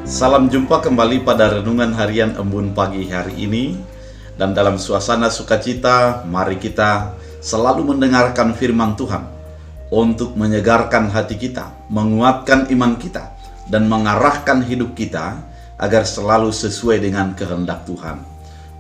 Salam jumpa kembali pada Renungan Harian Embun pagi hari ini. Dan dalam suasana sukacita, mari kita selalu mendengarkan firman Tuhan untuk menyegarkan hati kita, menguatkan iman kita, dan mengarahkan hidup kita agar selalu sesuai dengan kehendak Tuhan.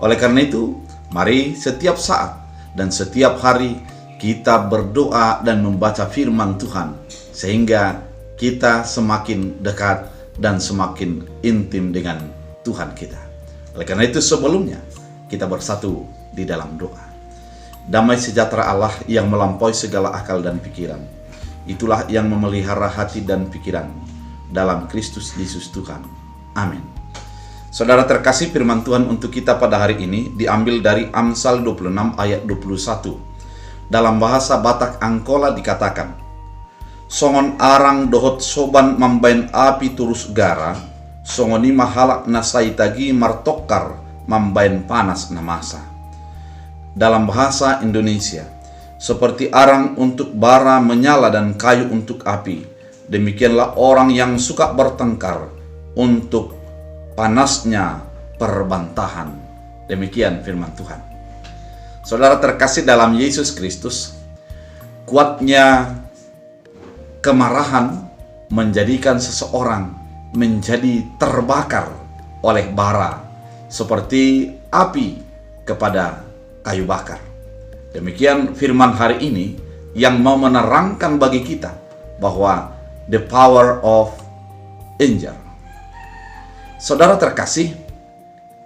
Oleh karena itu, mari setiap saat dan setiap hari kita berdoa dan membaca firman Tuhan sehingga kita semakin dekat dan semakin intim dengan Tuhan kita. Oleh karena itu sebelumnya kita bersatu di dalam doa. Damai sejahtera Allah yang melampaui segala akal dan pikiran, itulah yang memelihara hati dan pikiran dalam Kristus Yesus Tuhan. Amin. Saudara terkasih, firman Tuhan untuk kita pada hari ini diambil dari Amsal 26 ayat 21. Dalam bahasa Batak Angkola dikatakan, songon arang dohot soban mambain api turus gara, songoni mahalak nasai tagi martokar mambain panas namasa. Dalam bahasa Indonesia, seperti arang untuk bara menyala dan kayu untuk api, demikianlah orang yang suka bertengkar untuk panasnya perbantahan. Demikian firman Tuhan. Saudara terkasih dalam Yesus Kristus, kuatnya kemarahan menjadikan seseorang menjadi terbakar oleh bara seperti api kepada kayu bakar. Demikian firman hari ini yang mau menerangkan bagi kita bahwa the power of anger. Saudara terkasih,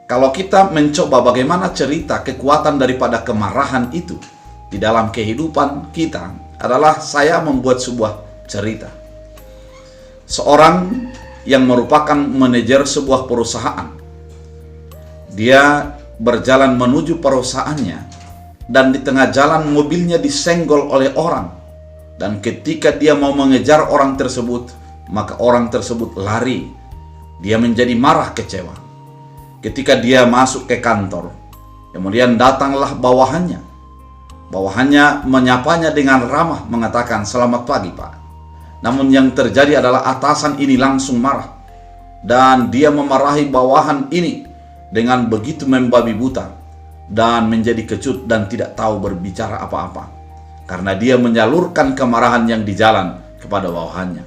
kalau kita mencoba bagaimana cerita kekuatan daripada kemarahan itu di dalam kehidupan kita, adalah saya membuat sebuah cerita. Seorang yang merupakan manajer sebuah perusahaan, dia berjalan menuju perusahaannya dan di tengah jalan mobilnya disenggol oleh orang, dan ketika dia mau mengejar orang tersebut, maka orang tersebut lari. Dia menjadi marah, kecewa. Ketika dia masuk ke kantor, kemudian datanglah bawahannya. Bawahannya menyapanya dengan ramah, mengatakan, "Selamat pagi, Pak." Namun yang terjadi adalah atasan ini langsung marah, dan dia memarahi bawahan ini dengan begitu membabi buta dan menjadi kecut dan tidak tahu berbicara apa-apa karena dia menyalurkan kemarahan yang di jalan kepada bawahannya.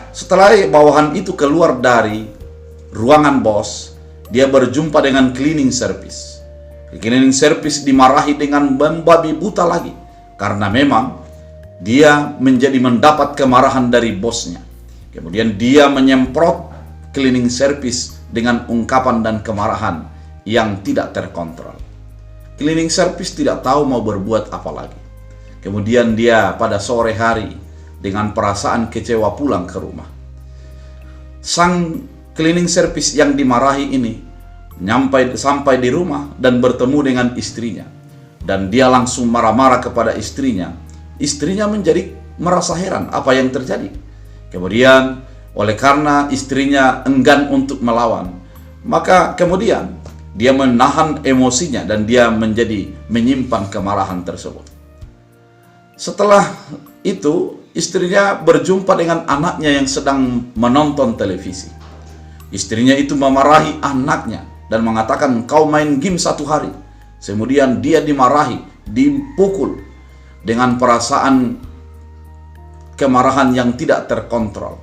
Setelah bawahan itu keluar dari ruangan bos, dia berjumpa dengan cleaning service. Cleaning service dimarahi dengan membabi buta lagi karena memang dia mendapat kemarahan dari bosnya. Kemudian dia menyemprot cleaning service dengan ungkapan dan kemarahan yang tidak terkontrol. Cleaning service tidak tahu mau berbuat apa lagi. Kemudian dia pada sore hari dengan perasaan kecewa pulang ke rumah. Sang cleaning service yang dimarahi ini sampai di rumah dan bertemu dengan istrinya. Dan dia langsung marah-marah kepada istrinya. Istrinya menjadi merasa heran apa yang terjadi. Kemudian oleh karena istrinya enggan untuk melawan, maka kemudian dia menahan emosinya dan dia menyimpan kemarahan tersebut. Setelah itu istrinya berjumpa dengan anaknya yang sedang menonton televisi. Istrinya itu memarahi anaknya dan mengatakan, "Kau main game 1 hari." Kemudian dia dimarahi, dipukul dengan perasaan kemarahan yang tidak terkontrol.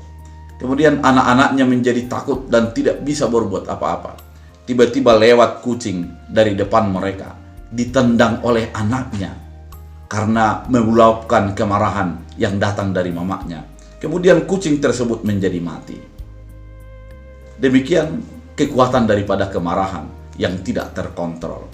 Kemudian anak-anaknya menjadi takut dan tidak bisa berbuat apa-apa. Tiba-tiba lewat kucing dari depan mereka, ditendang oleh anaknya karena meluapkan kemarahan yang datang dari mamanya. Kemudian kucing tersebut menjadi mati. Demikian kekuatan daripada kemarahan yang tidak terkontrol.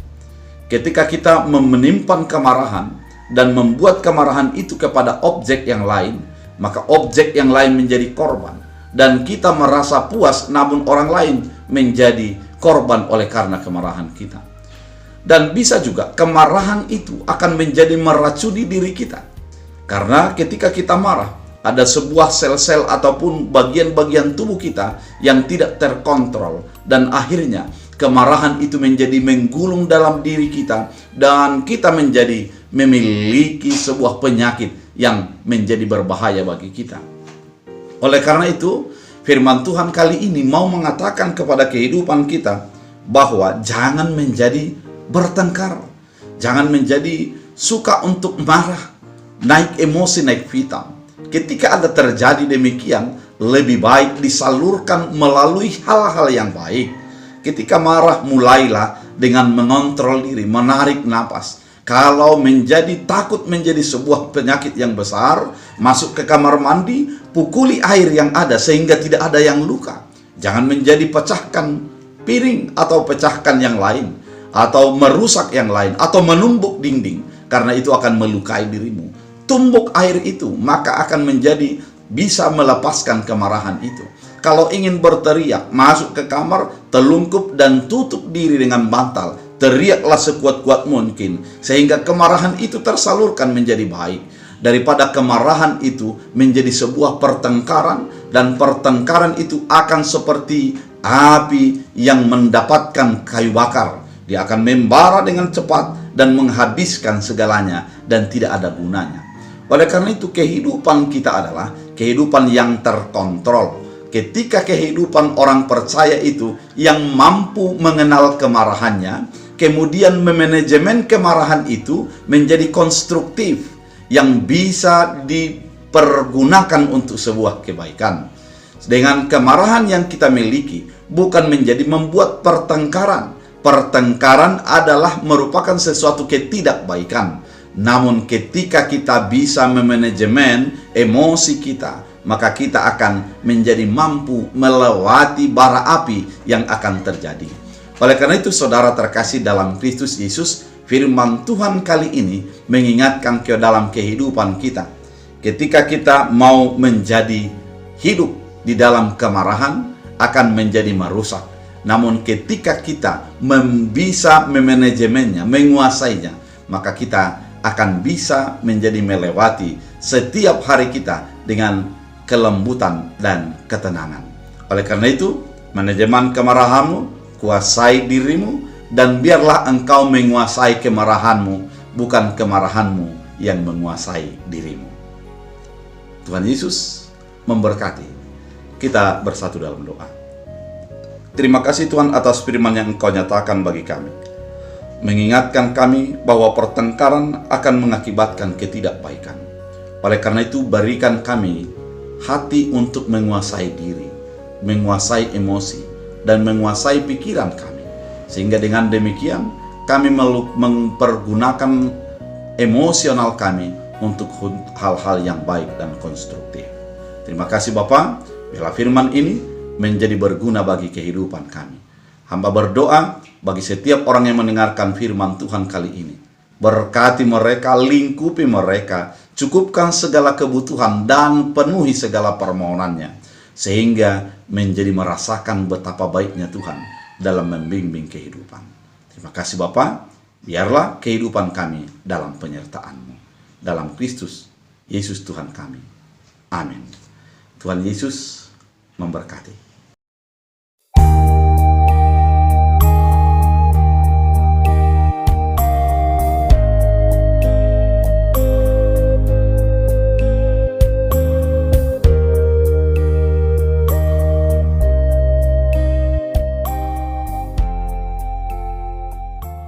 Ketika kita menyimpan kemarahan dan membuat kemarahan itu kepada objek yang lain, maka objek yang lain menjadi korban. Dan kita merasa puas, namun orang lain menjadi korban oleh karena kemarahan kita. Dan bisa juga kemarahan itu akan menjadi meracuni diri kita. Karena ketika kita marah, ada sebuah sel-sel ataupun bagian-bagian tubuh kita yang tidak terkontrol. Dan akhirnya kemarahan itu menjadi menggulung dalam diri kita. Dan kita menjadi memiliki sebuah penyakit yang menjadi berbahaya bagi kita. Oleh karena itu, Firman Tuhan kali ini mau mengatakan kepada kehidupan kita bahwa jangan menjadi bertengkar, jangan menjadi suka untuk marah, naik emosi, naik fitnah. Ketika ada terjadi demikian, lebih baik disalurkan melalui hal-hal yang baik. Ketika marah, mulailah dengan mengontrol diri, menarik napas. Kalau menjadi takut menjadi sebuah penyakit yang besar, masuk ke kamar mandi, pukuli air yang ada sehingga tidak ada yang luka. Jangan menjadi pecahkan piring atau pecahkan yang lain, atau merusak yang lain, atau menumbuk dinding, karena itu akan melukai dirimu. Tumbuk air itu, maka akan menjadi bisa melepaskan kemarahan itu. Kalau ingin berteriak, masuk ke kamar, telungkup dan tutup diri dengan bantal. Teriaklah sekuat-kuat mungkin, sehingga kemarahan itu tersalurkan menjadi baik. Daripada kemarahan itu menjadi sebuah pertengkaran, dan pertengkaran itu akan seperti api yang mendapatkan kayu bakar. Dia akan membara dengan cepat dan menghabiskan segalanya dan tidak ada gunanya. Oleh karena itu kehidupan kita adalah kehidupan yang terkontrol. Ketika kehidupan orang percaya itu yang mampu mengenal kemarahannya, kemudian memanajemen kemarahan itu menjadi konstruktif yang bisa dipergunakan untuk sebuah kebaikan. Dengan kemarahan yang kita miliki bukan menjadi membuat pertengkaran. Pertengkaran adalah merupakan sesuatu ketidakbaikan. Namun ketika kita bisa memanajemen emosi kita, maka kita akan menjadi mampu melewati bara api yang akan terjadi. Oleh karena itu saudara terkasih dalam Kristus Yesus, firman Tuhan kali ini mengingatkan ke dalam kehidupan kita. Ketika kita mau menjadi hidup di dalam kemarahan akan menjadi merusak. Namun ketika kita bisa memanajemennya, menguasainya, maka kita akan bisa menjadi melewati setiap hari kita dengan kelembutan dan ketenangan. Oleh karena itu, manajemen kemarahanmu, kuasai dirimu, dan biarlah engkau menguasai kemarahanmu, bukan kemarahanmu yang menguasai dirimu. Tuhan Yesus memberkati. Kita bersatu dalam doa. Terima kasih Tuhan atas firman yang Engkau nyatakan bagi kami. Mengingatkan kami bahwa pertengkaran akan mengakibatkan ketidakbaikan. Oleh karena itu berikan kami hati untuk menguasai diri, menguasai emosi, dan menguasai pikiran kami. Sehingga dengan demikian kami mempergunakan emosional kami untuk hal-hal yang baik dan konstruktif. Terima kasih Bapa, biarlah firman ini menjadi berguna bagi kehidupan kami. Hamba berdoa bagi setiap orang yang mendengarkan firman Tuhan kali ini. Berkati mereka, lingkupi mereka, cukupkan segala kebutuhan dan penuhi segala permohonannya. Sehingga menjadi merasakan betapa baiknya Tuhan dalam membimbing kehidupan. Terima kasih Bapa, biarlah kehidupan kami dalam penyertaan-Mu. Dalam Kristus Yesus Tuhan kami. Amin. Tuhan Yesus memberkati.